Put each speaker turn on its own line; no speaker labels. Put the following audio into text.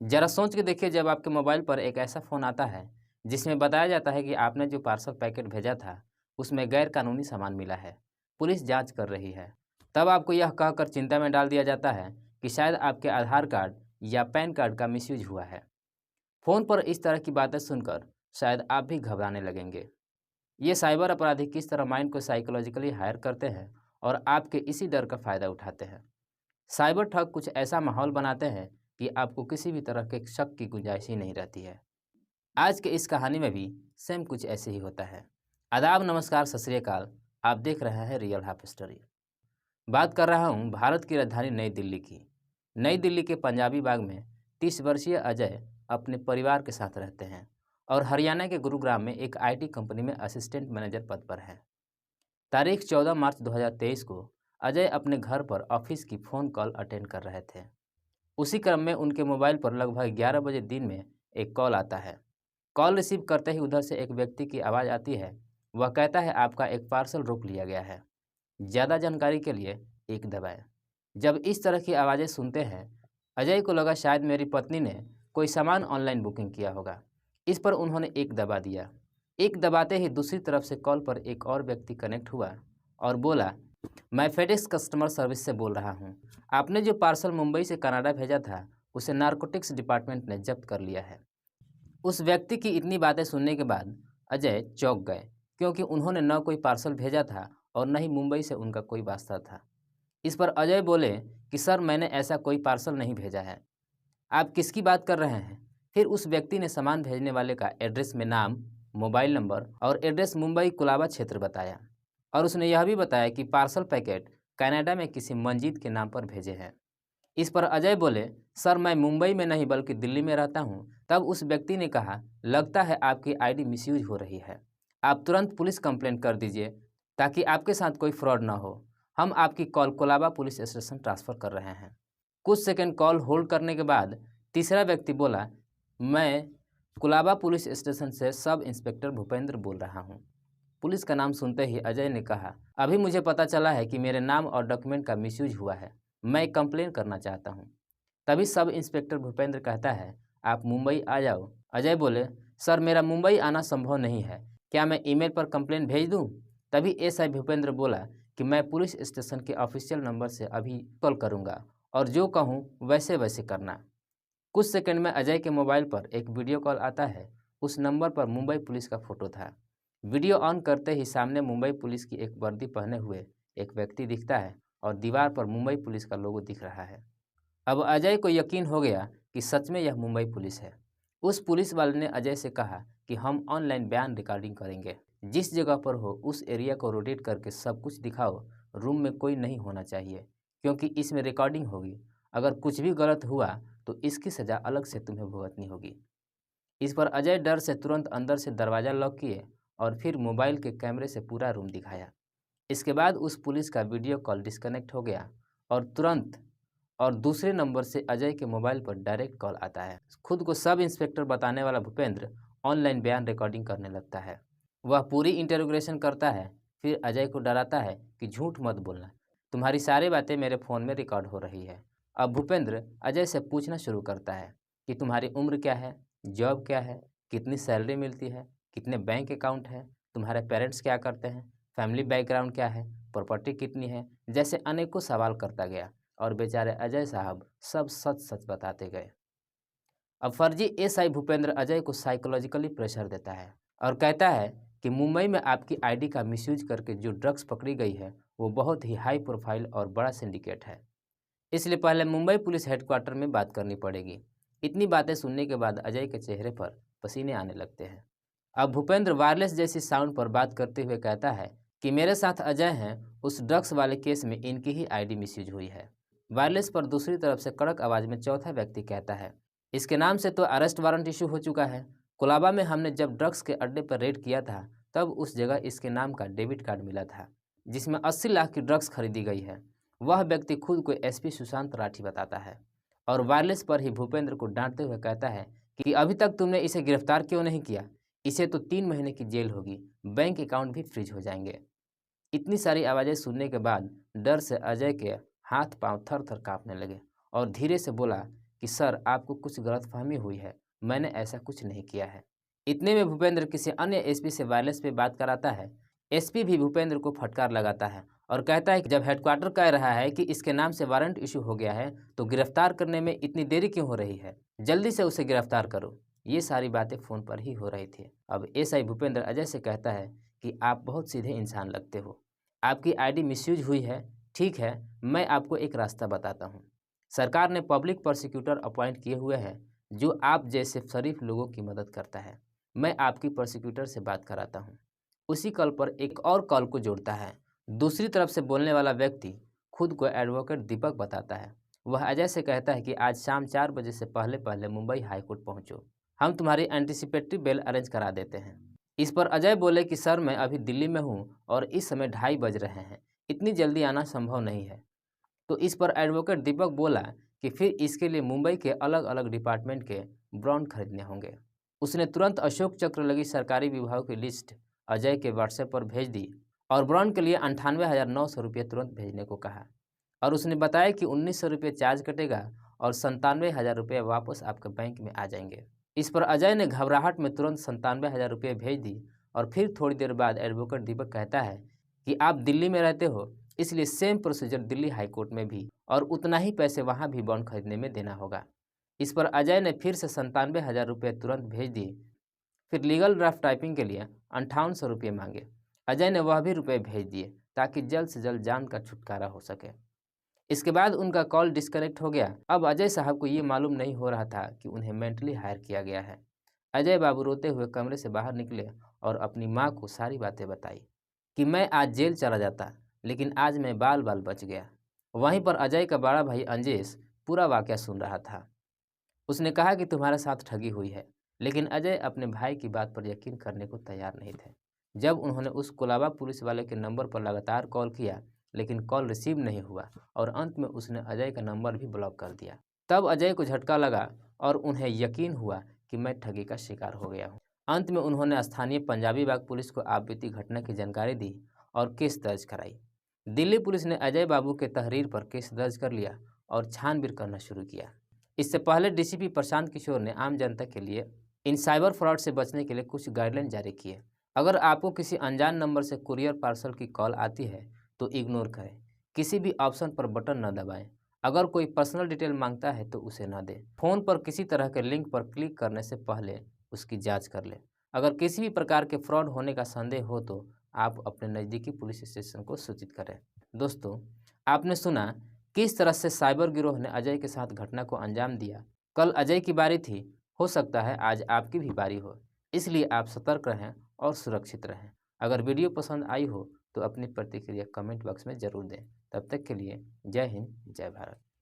ज़रा सोच के देखिए, जब आपके मोबाइल पर एक ऐसा फ़ोन आता है जिसमें बताया जाता है कि आपने जो पार्सल पैकेट भेजा था उसमें गैर कानूनी सामान मिला है, पुलिस जांच कर रही है। तब आपको यह कहकर चिंता में डाल दिया जाता है कि शायद आपके आधार कार्ड या पैन कार्ड का मिसयूज हुआ है। फ़ोन पर इस तरह की बातें सुनकर शायद आप भी घबराने लगेंगे। ये साइबर अपराधी किस तरह माइंड को साइकोलॉजिकली हायर करते हैं और आपके इसी डर का फ़ायदा उठाते हैं। साइबर ठग कुछ ऐसा माहौल बनाते हैं कि आपको किसी भी तरह के शक की गुंजाइश ही नहीं रहती है। आज के इस कहानी में भी सेम कुछ ऐसे ही होता है। आदाब, नमस्कार, सत श्री अकाल। आप देख रहे हैं रियल हाफ स्टोरी। बात कर रहा हूँ भारत की राजधानी नई दिल्ली की। नई दिल्ली के पंजाबी बाग में 30 वर्षीय अजय अपने परिवार के साथ रहते हैं और हरियाणा के गुरुग्राम में एक आईटी कंपनी में असिस्टेंट मैनेजर पद पर हैं। तारीख 14 मार्च 2023 को अजय अपने घर पर ऑफिस की फ़ोन कॉल अटेंड कर रहे थे। उसी क्रम में उनके मोबाइल पर लगभग 11 बजे दिन में एक कॉल आता है। कॉल रिसीव करते ही उधर से एक व्यक्ति की आवाज़ आती है। वह कहता है, आपका एक पार्सल रोक लिया गया है, ज़्यादा जानकारी के लिए एक दबाएं। जब इस तरह की आवाज़ें सुनते हैं, अजय को लगा शायद मेरी पत्नी ने कोई सामान ऑनलाइन बुकिंग किया होगा। इस पर उन्होंने एक दबा दिया। एक दबाते ही दूसरी तरफ से कॉल पर एक और व्यक्ति कनेक्ट हुआ और बोला, मैं फेडेक्स कस्टमर सर्विस से बोल रहा हूँ। आपने जो पार्सल मुंबई से कनाडा भेजा था उसे नारकोटिक्स डिपार्टमेंट ने जब्त कर लिया है। उस व्यक्ति की इतनी बातें सुनने के बाद अजय चौंक गए, क्योंकि उन्होंने न कोई पार्सल भेजा था और न ही मुंबई से उनका कोई वास्ता था। इस पर अजय बोले कि सर, मैंने ऐसा कोई पार्सल नहीं भेजा है, आप किसकी बात कर रहे हैं। फिर उस व्यक्ति ने सामान भेजने वाले का एड्रेस में नाम, मोबाइल नंबर और एड्रेस मुंबई कुलाबा क्षेत्र बताया और उसने यह भी बताया कि पार्सल पैकेट कनाडा में किसी मंजीत के नाम पर भेजे हैं। इस पर अजय बोले, सर मैं मुंबई में नहीं बल्कि दिल्ली में रहता हूँ। तब उस व्यक्ति ने कहा, लगता है आपकी आईडी मिसयूज हो रही है, आप तुरंत पुलिस कंप्लेंट कर दीजिए ताकि आपके साथ कोई फ्रॉड ना हो। हम आपकी call Colaba police station transfer कर रहे हैं। कुछ सेकंड कॉल होल्ड करने के बाद तीसरा व्यक्ति बोला, मैं कुलाबा पुलिस स्टेशन से सब इंस्पेक्टर भूपेंद्र बोल रहा हूँ। पुलिस का नाम सुनते ही अजय ने कहा, अभी मुझे पता चला है कि मेरे नाम और डॉक्यूमेंट का मिसयूज हुआ है, मैं कंप्लेन करना चाहता हूँ। तभी सब इंस्पेक्टर भूपेंद्र कहता है, आप मुंबई आ जाओ। अजय बोले, सर मेरा मुंबई आना संभव नहीं है, क्या मैं ईमेल पर कंप्लेन भेज दूँ। तभी एसआई भूपेंद्र बोला कि मैं पुलिस स्टेशन के ऑफिशियल नंबर से अभी कॉल करूँगा और जो कहूँ वैसे वैसे करना। कुछ सेकंड में अजय के मोबाइल पर एक वीडियो कॉल आता है। उस नंबर पर मुंबई पुलिस का फोटो था। वीडियो ऑन करते ही सामने मुंबई पुलिस की एक वर्दी पहने हुए एक व्यक्ति दिखता है और दीवार पर मुंबई पुलिस का लोगो दिख रहा है। अब अजय को यकीन हो गया कि सच में यह मुंबई पुलिस है। उस पुलिस वाले ने अजय से कहा कि हम ऑनलाइन बयान रिकॉर्डिंग करेंगे, जिस जगह पर हो उस एरिया को रोटेट करके सब कुछ दिखाओ। रूम में कोई नहीं होना चाहिए, क्योंकि इसमें रिकॉर्डिंग होगी। अगर कुछ भी गलत हुआ तो इसकी सज़ा अलग से तुम्हें भुगतनी होगी। इस पर अजय डर से तुरंत अंदर से दरवाज़ा लॉक किए और फिर मोबाइल के कैमरे से पूरा रूम दिखाया। इसके बाद उस पुलिस का वीडियो कॉल डिस्कनेक्ट हो गया और तुरंत और दूसरे नंबर से अजय के मोबाइल पर डायरेक्ट कॉल आता है। खुद को सब इंस्पेक्टर बताने वाला भूपेंद्र ऑनलाइन बयान रिकॉर्डिंग करने लगता है। वह पूरी इंटेरोगेशन करता है, फिर अजय को डराता है कि झूठ मत बोलना, तुम्हारी सारी बातें मेरे फ़ोन में रिकॉर्ड हो रही है। अब भूपेंद्र अजय से पूछना शुरू करता है कि तुम्हारी उम्र क्या है, जॉब क्या है, कितनी सैलरी मिलती है, कितने बैंक अकाउंट हैं, तुम्हारे पेरेंट्स क्या करते हैं, फैमिली बैकग्राउंड क्या है, प्रॉपर्टी कितनी है, जैसे अनेकों सवाल करता गया और बेचारे अजय साहब सब सच सच बताते गए। अब फर्जी एसआई भूपेंद्र अजय को साइकोलॉजिकली प्रेशर देता है और कहता है कि मुंबई में आपकी आईडी का मिसयूज करके जो ड्रग्स पकड़ी गई है वो बहुत ही हाई प्रोफाइल और बड़ा सिंडिकेट है, इसलिए पहले मुंबई पुलिस हेडक्वार्टर में बात करनी पड़ेगी। इतनी बातें सुनने के बाद अजय के चेहरे पर पसीने आने लगते हैं। अब भूपेंद्र वायरलेस जैसी साउंड पर बात करते हुए कहता है कि मेरे साथ अजय हैं, उस ड्रग्स वाले केस में इनकी ही आईडी मिसयूज हुई है। वायरलेस पर दूसरी तरफ से कड़क आवाज़ में चौथा व्यक्ति कहता है, इसके नाम से तो अरेस्ट वारंट इशू हो चुका है। कोलाबा में हमने जब ड्रग्स के अड्डे पर रेड किया था तब उस जगह इसके नाम का डेबिट कार्ड मिला था जिसमें 80 लाख की ड्रग्स खरीदी गई है। वह व्यक्ति खुद को एसपी सुशांत राठी बताता है और वायरलेस पर ही भूपेंद्र को डांटते हुए कहता है कि अभी तक तुमने इसे गिरफ्तार क्यों नहीं किया, इसे तो 3 महीने की जेल होगी, बैंक अकाउंट भी फ्रीज हो जाएंगे। इतनी सारी आवाज़ें सुनने के बाद डर से अजय के हाथ पांव थर थर कांपने लगे और धीरे से बोला कि सर आपको कुछ गलतफहमी हुई है, मैंने ऐसा कुछ नहीं किया है। इतने में भूपेंद्र किसी अन्य एसपी से वायरलेस पे बात कराता है। एसपी भी भूपेंद्र को फटकार लगाता है और कहता है कि जब हेडक्वार्टर कह रहा है कि इसके नाम से वारंट इशू हो गया है तो गिरफ्तार करने में इतनी देरी क्यों हो रही है, जल्दी से उसे गिरफ्तार करो। ये सारी बातें फ़ोन पर ही हो रही थी। अब एसआई भूपेंद्र अजय से कहता है कि आप बहुत सीधे इंसान लगते हो, आपकी आईडी मिसयूज हुई है। ठीक है, मैं आपको एक रास्ता बताता हूँ। सरकार ने पब्लिक प्रोसिक्यूटर अपॉइंट किए हुए हैं जो आप जैसे शरीफ लोगों की मदद करता है। मैं आपकी प्रोसिक्यूटर से बात कराता हूँ। उसी कॉल पर एक और कॉल को जोड़ता है। दूसरी तरफ से बोलने वाला व्यक्ति खुद को एडवोकेट दीपक बताता है। वह अजय से कहता है कि आज शाम 4 बजे से पहले पहले मुंबई हाईकोर्ट पहुंचो, हम तुम्हारी एंटीसिपेटरी बेल अरेंज करा देते हैं। इस पर अजय बोले कि सर मैं अभी दिल्ली में हूँ और इस समय 2:30 बज रहे हैं, इतनी जल्दी आना संभव नहीं है। तो इस पर एडवोकेट दीपक बोला कि फिर इसके लिए मुंबई के अलग अलग डिपार्टमेंट के बॉन्ड खरीदने होंगे। उसने तुरंत अशोक चक्र लगी सरकारी विभागों की लिस्ट अजय के व्हाट्सएप पर भेज दी और बॉन्ड के लिए 98,900 रुपये तुरंत भेजने को कहा और उसने बताया कि 1,900 रुपये चार्ज कटेगा और 97,000 रुपये वापस आपके बैंक में आ जाएंगे। इस पर अजय ने घबराहट में तुरंत 97,000 रुपये भेज दी और फिर थोड़ी देर बाद एडवोकेट दीपक कहता है कि आप दिल्ली में रहते हो, इसलिए सेम प्रोसीजर दिल्ली हाईकोर्ट में भी और उतना ही पैसे वहां भी बॉन्ड खरीदने में देना होगा। इस पर अजय ने फिर से 97,000 रुपये तुरंत भेज दिए। फिर लीगल ड्राफ्ट टाइपिंग के लिए 5800 रुपये मांगे। अजय ने वह भी रुपये भेज दिए ताकि जल्द से जल्द जान का छुटकारा हो सके। इसके बाद उनका कॉल डिस्कनेक्ट हो गया। अब अजय साहब को ये मालूम नहीं हो रहा था कि उन्हें मेंटली हायर किया गया है। अजय बाबू रोते हुए कमरे से बाहर निकले और अपनी माँ को सारी बातें बताई कि मैं आज जेल चला जाता, लेकिन आज मैं बाल बाल बच गया। वहीं पर अजय का बड़ा भाई अंजेश पूरा वाकया सुन रहा था। उसने कहा कि तुम्हारे साथ ठगी हुई है, लेकिन अजय अपने भाई की बात पर यकीन करने को तैयार नहीं थे। जब उन्होंने उस कोलाबा पुलिस वाले के नंबर पर लगातार कॉल किया, लेकिन कॉल रिसीव नहीं हुआ और अंत में उसने अजय का नंबर भी ब्लॉक कर दिया। तब अजय को झटका लगा और उन्हें यकीन हुआ कि मैं ठगी का शिकार हो गया हूँ। अंत में उन्होंने स्थानीय पंजाबी बाग पुलिस को आप बीती घटना की जानकारी दी और केस दर्ज कराई। दिल्ली पुलिस ने अजय बाबू के तहरीर पर केस दर्ज कर लिया और छानबीन करना शुरू किया। इससे पहले डीसीपी प्रशांत किशोर ने आम जनता के लिए इन साइबर फ्रॉड से बचने के लिए कुछ गाइडलाइन जारी किए। अगर आपको किसी अनजान नंबर से कुरियर पार्सल की कॉल आती है तो इग्नोर करें। किसी भी ऑप्शन पर बटन न दबाएं। अगर कोई पर्सनल डिटेल मांगता है तो उसे न दें। फ़ोन पर किसी तरह के लिंक पर क्लिक करने से पहले उसकी जांच कर लें। अगर किसी भी प्रकार के फ्रॉड होने का संदेह हो तो आप अपने नज़दीकी पुलिस स्टेशन को सूचित करें। दोस्तों, आपने सुना किस तरह से साइबर गिरोह ने अजय के साथ घटना को अंजाम दिया। कल अजय की बारी थी, हो सकता है आज आपकी भी बारी हो, इसलिए आप सतर्क रहें और सुरक्षित रहें। अगर वीडियो पसंद आई हो तो अपनी प्रतिक्रिया कमेंट बॉक्स में ज़रूर दें। तब तक के लिए जय हिंद, जय भारत।